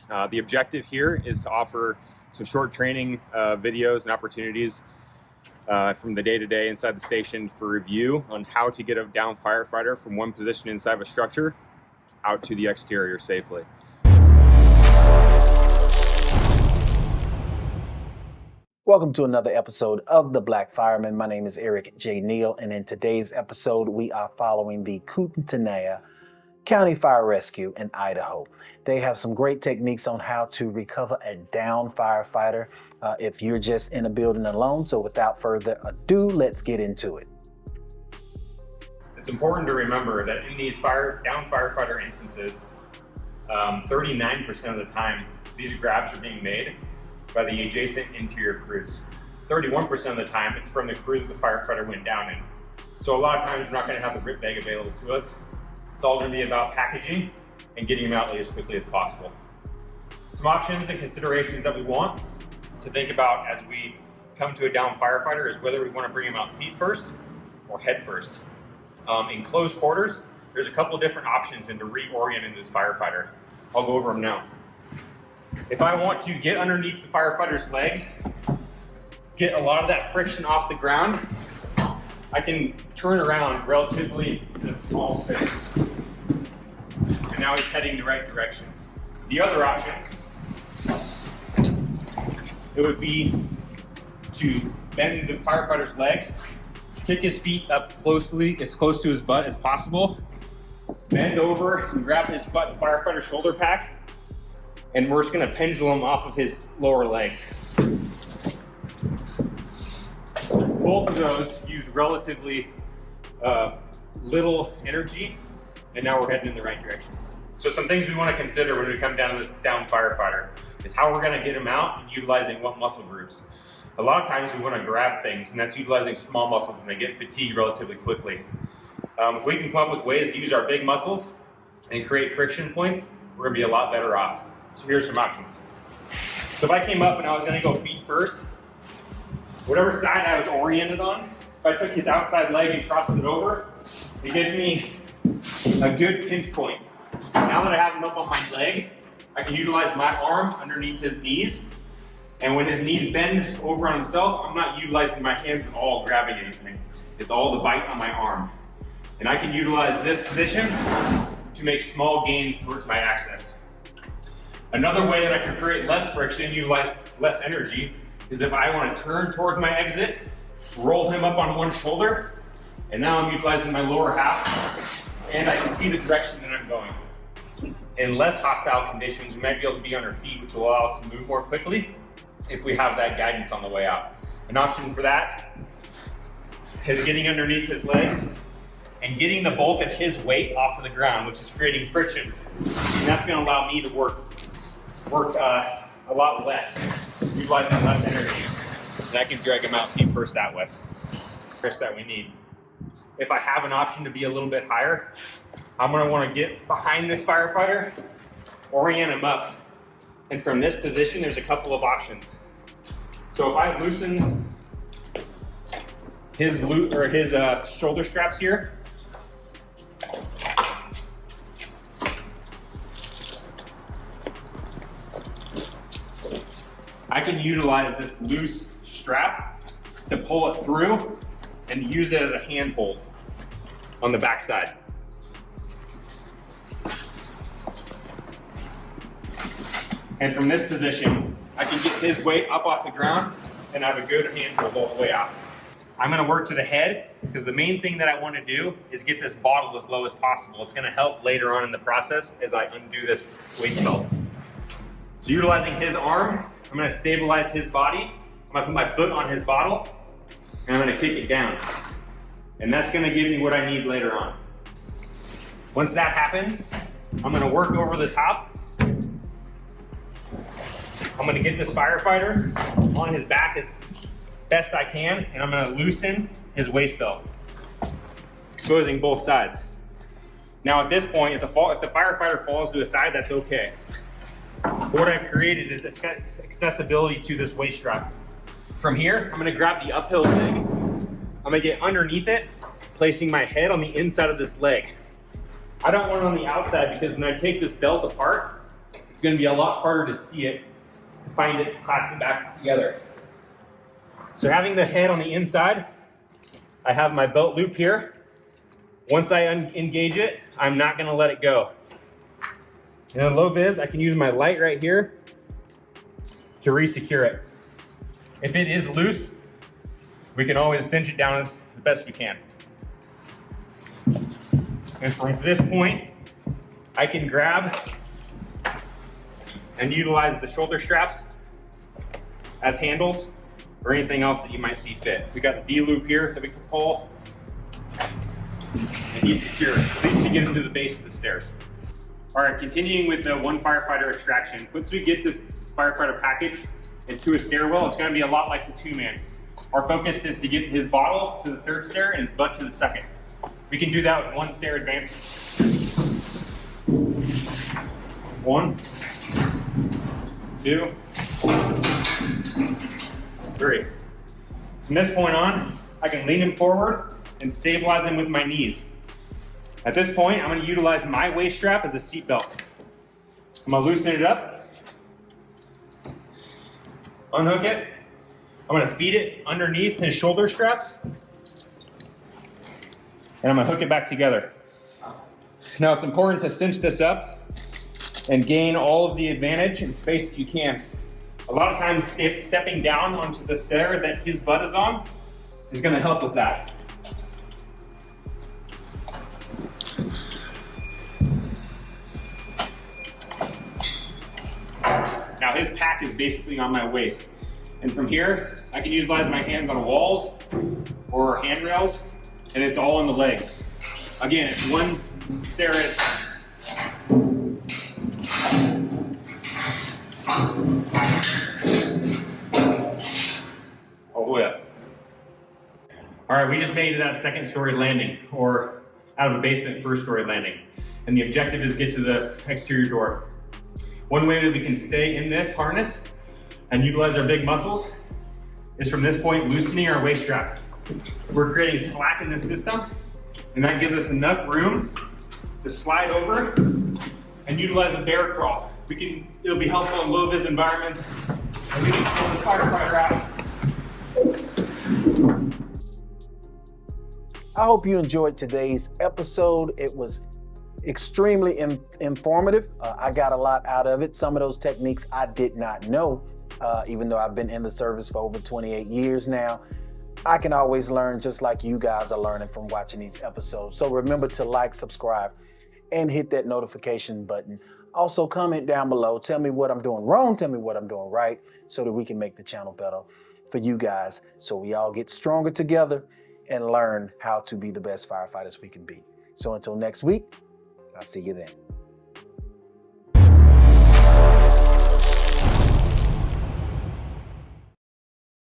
The objective here is to offer some short training videos and opportunities from the day-to-day inside the station for review on how to get a down firefighter from one position inside of a structure out to the exterior safely. Welcome to another episode of the Black Fireman. My name is Eric J. Neal, and in today's episode, we are following the Kootenai County Fire Rescue in Idaho. They have some great techniques on how to recover a down firefighter if you're just in a building alone. So without further ado, let's get into it. It's important to remember that in these down firefighter instances, 39% of the time, these grabs are being made by the adjacent interior crews. 31% of the time, it's from the crew that the firefighter went down in. So a lot of times, we're not gonna have the rip bag available to us. It's all gonna be about packaging and getting them out as quickly as possible. Some options and considerations that we want to think about as we come to a down firefighter is whether we wanna bring them out feet first or head first. In close quarters, there's a couple different options in to reorient in this firefighter. I'll go over them now. If I want to get underneath the firefighter's legs, get a lot of that friction off the ground, I can turn around relatively in a small space. And now he's heading the right direction. The other option, it would be to bend the firefighter's legs, kick his feet up closely, as close to his butt as possible, bend over and grab his firefighter's shoulder pack, and we're just gonna pendulum off of his lower legs. Both of those use relatively little energy, and now we're heading in the right direction. So some things we wanna consider when we come down to this down firefighter is how we're gonna get him out and utilizing what muscle groups. A lot of times we wanna grab things, and that's utilizing small muscles, and they get fatigued relatively quickly. If we can come up with ways to use our big muscles and create friction points, we're gonna be a lot better off. So here's some options. So if I came up and I was gonna go feet first, whatever side I was oriented on, if I took his outside leg and crossed it over, it gives me a good pinch point. Now that I have him up on my leg, I can utilize my arm underneath his knees. And when his knees bend over on himself, I'm not utilizing my hands at all grabbing anything. It's all the bite on my arm. And I can utilize this position to make small gains towards my access. Another way that I can create less friction, utilize less energy, is if I want to turn towards my exit, roll him up on one shoulder, and now I'm utilizing my lower half, and I can see the direction that I'm going. In less hostile conditions, we might be able to be on our feet, which will allow us to move more quickly if we have that guidance on the way out. An option for that is getting underneath his legs and getting the bulk of his weight off of the ground, which is creating friction. And that's gonna allow me to work a lot less, utilizing less energy. And I can drag him out feet first that way. First that we need. If I have an option to be a little bit higher, I'm gonna wanna get behind this firefighter, orient him up. And from this position, there's a couple of options. So if I loosen his shoulder straps here, I can utilize this loose strap to pull it through and use it as a handhold on the backside. And from this position, I can get his weight up off the ground and have a good handhold all the way out. I'm gonna work to the head because the main thing that I wanna do is get this bottle as low as possible. It's gonna help later on in the process as I undo this waist belt. So utilizing his arm, I'm gonna stabilize his body. I'm gonna put my foot on his bottle and I'm gonna kick it down. And that's gonna give me what I need later on. Once that happens, I'm gonna work over the top. I'm gonna get this firefighter on his back as best I can, and I'm gonna loosen his waist belt, exposing both sides. Now at this point, if the firefighter falls to the side, that's okay. What I've created is accessibility to this waist strap. From here, I'm gonna grab the uphill leg. I'm gonna get underneath it, placing my head on the inside of this leg. I don't want it on the outside because when I take this belt apart, if it's going to be a lot harder to see it, to find it, clasp it back together. So having the head on the inside, I have my belt loop here. Once I engage it, I'm not going to let it go. And in low vis, I can use my light right here to re-secure it. If it is loose, we can always cinch it down the best we can. And from this point, I can grab and utilize the shoulder straps as handles or anything else that you might see fit. We got the D loop here that we can pull, and he's secure, at least to get him to the base of the stairs. All right, continuing with the one firefighter extraction. Once we get this firefighter package into a stairwell, it's gonna be a lot like the two-man. Our focus is to get his bottle to the third stair and his butt to the second. We can do that with one stair advance. 1, 2, 3. From this point on, I can lean him forward and stabilize him with my knees. At this point, I'm going to utilize my waist strap as a seat belt. I'm going to loosen it up, unhook it. I'm going to feed it underneath his shoulder straps, and I'm going to hook it back together. Now it's important to cinch this up and gain all of the advantage and space that you can. A lot of times stepping down onto the stair that his butt is on is going to help with that. Now his pack is basically on my waist. And from here, I can utilize my hands on walls or handrails, and it's all in the legs. Again, it's one stair at a time. All the way up. All right, we just made it to that second story landing, or out of the basement first story landing. And the objective is get to the exterior door. One way that we can stay in this harness and utilize our big muscles is from this point loosening our waist strap. We're creating slack in the system, and that gives us enough room to slide over and utilize a bear crawl. It'll be helpful in low vis environments, and we can pull the firefighter out. I hope you enjoyed today's episode. It was extremely informative. I got a lot out of it. Some of those techniques I did not know, even though I've been in the service for over 28 years now. I can always learn just like you guys are learning from watching these episodes. So remember to like, subscribe, and hit that notification button. Also comment down below. Tell me what I'm doing wrong. Tell me what I'm doing right so that we can make the channel better for you guys. So we all get stronger together and learn how to be the best firefighters we can be. So until next week, I'll see you then.